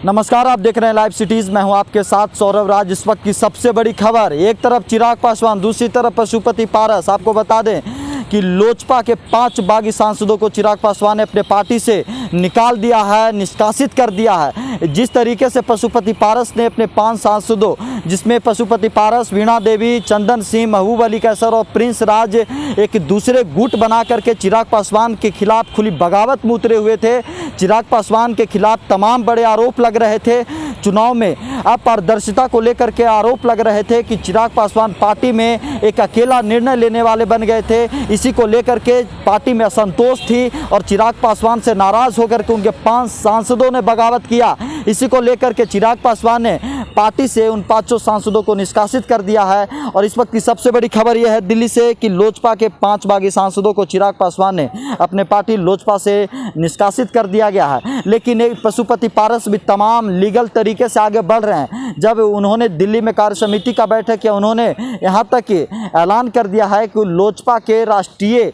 नमस्कार, आप देख रहे हैं लाइव सिटीज़। मैं हूं आपके साथ सौरभ राज। इस वक्त की सबसे बड़ी खबर, एक तरफ चिराग पासवान, दूसरी तरफ पशुपति पारस। आपको बता दें कि लोजपा के 5 बागी सांसदों को चिराग पासवान ने अपने पार्टी से निकाल दिया है, निष्कासित कर दिया है। जिस तरीके से पशुपति पारस ने अपने 5 सांसदों, जिसमें पशुपति पारस, वीणा देवी, चंदन सिंह, महबूब अली कैसर और प्रिंस राज एक दूसरे गुट बना करके चिराग पासवान के खिलाफ खुली बगावत में उतरे हुए थे। चिराग पासवान के खिलाफ तमाम बड़े आरोप लग रहे थे। चुनाव में अपारदर्शिता को लेकर के आरोप लग रहे थे कि चिराग पासवान पार्टी में एक अकेला निर्णय लेने वाले बन गए थे। इसी को लेकर के पार्टी में असंतोष थी और चिराग पासवान से नाराज होकर के उनके 5 सांसदों ने बगावत किया। इसी को लेकर के चिराग पासवान ने पार्टी से उन 5 सांसदों को निष्कासित कर दिया है। और इस वक्त की सबसे बड़ी खबर यह है दिल्ली से कि लोजपा के 5 बागी सांसदों को चिराग पासवान ने अपने पार्टी लोजपा से निष्कासित कर दिया गया है। लेकिन एक पशुपति पारस भी तमाम लीगल तरीके से आगे बढ़ रहे हैं। जब उन्होंने दिल्ली में कार्य समिति का बैठक किया, उन्होंने यहाँ तक ऐलान कर दिया है कि लोजपा के राष्ट्रीय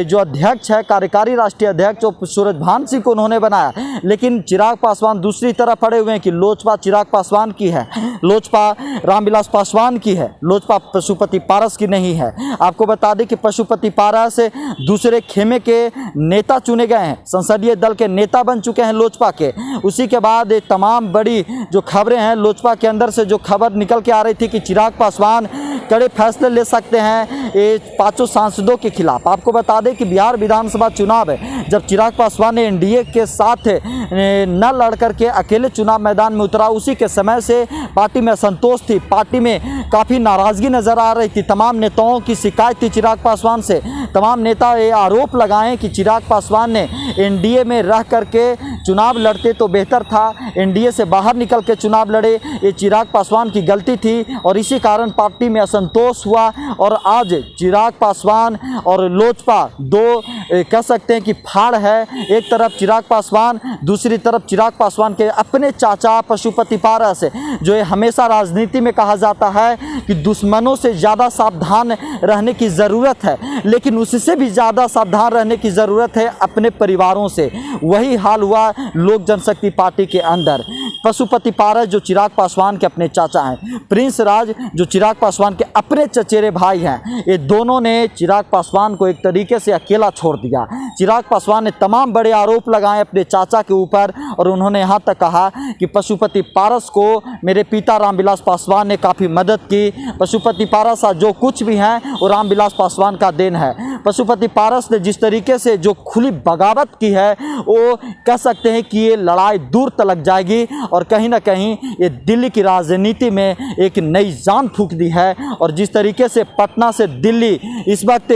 जो अध्यक्ष है, कार्यकारी राष्ट्रीय अध्यक्ष, वो सूरजभान सिंह को उन्होंने बनाया। लेकिन चिराग पासवान दूसरी तरफ खड़े हुए हैं कि लोजपा चिराग पासवान की है, लोजपा रामविलास पासवान की है, लोजपा पशुपति पारस की नहीं है। आपको बता दें कि पशुपति पारस दूसरे खेमे के नेता चुने गए हैं, संसदीय दल के नेता बन चुके हैं लोजपा के। उसी के बाद तमाम बड़ी जो खबरें हैं, लोजपा के अंदर से जो खबर निकल के आ रही थी कि चिराग पासवान कड़े फैसले ले सकते हैं ये 5 सांसदों के खिलाफ। आपको बता दें कि बिहार विधानसभा चुनाव है, जब चिराग पासवान ने एनडीए के साथ न लड़ करके अकेले चुनाव मैदान में उतरा, उसी के समय से पार्टी में असंतोष थी, पार्टी में काफ़ी नाराज़गी नज़र आ रही थी। तमाम नेताओं की शिकायत थी चिराग पासवान से। तमाम नेता ये आरोप लगाएं कि चिराग पासवान ने एनडीए में रह करके चुनाव लड़ते तो बेहतर था, एनडीए से बाहर निकल के चुनाव लड़े, ये चिराग पासवान की गलती थी। और इसी कारण पार्टी में असंतोष हुआ और आज चिराग पासवान और लोजपा दो कह सकते हैं कि फाड़ है। एक तरफ चिराग पासवान, दूसरी तरफ चिराग पासवान के अपने चाचा पशुपति पारस, जो हमेशा राजनीति में कहा जाता है कि दुश्मनों से ज़्यादा सावधान रहने की ज़रूरत है, लेकिन उससे भी ज़्यादा सावधान रहने की ज़रूरत है अपने परिवारों से। वही हाल हुआ लोक जनशक्ति पार्टी के अंदर। पशुपति पारस जो चिराग पासवान के अपने चाचा हैं, प्रिंस राज जो चिराग पासवान के अपने चचेरे भाई हैं, ये दोनों ने चिराग पासवान को एक तरीके से अकेला छोड़ दिया। चिराग पासवान ने तमाम बड़े आरोप लगाए अपने चाचा के ऊपर और उन्होंने यहाँ तक कहा कि पशुपति पारस को मेरे पिता रामविलास पासवान ने काफ़ी मदद की। पशुपति पारस जो कुछ भी हैं वो रामविलास पासवान का देन है। पशुपति पारस ने जिस तरीके से जो खुली बगावत की है, वो कह सकते हैं कि ये लड़ाई दूर तलक जाएगी और कहीं ना कहीं ये दिल्ली की राजनीति में एक नई जान फूंक दी है। और जिस तरीके से पटना से दिल्ली इस वक्त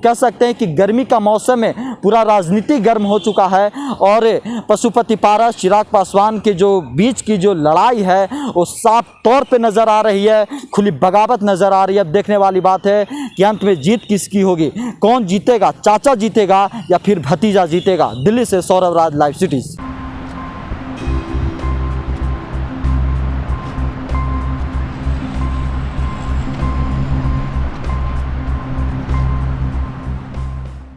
कह सकते हैं कि गर्मी का मौसम है, पूरा राजनीति गर्म हो चुका है और पशुपति पारस चिराग पासवान के जो बीच की जो लड़ाई है वो साफ तौर पे नज़र आ रही है, खुली बगावत नज़र आ रही है। अब देखने वाली बात है कि अंत में जीत किसकी होगी, कौन जीतेगा, चाचा जीतेगा या फिर भतीजा जीतेगा। दिल्ली से सौरभ राज, लाइव सिटीज़।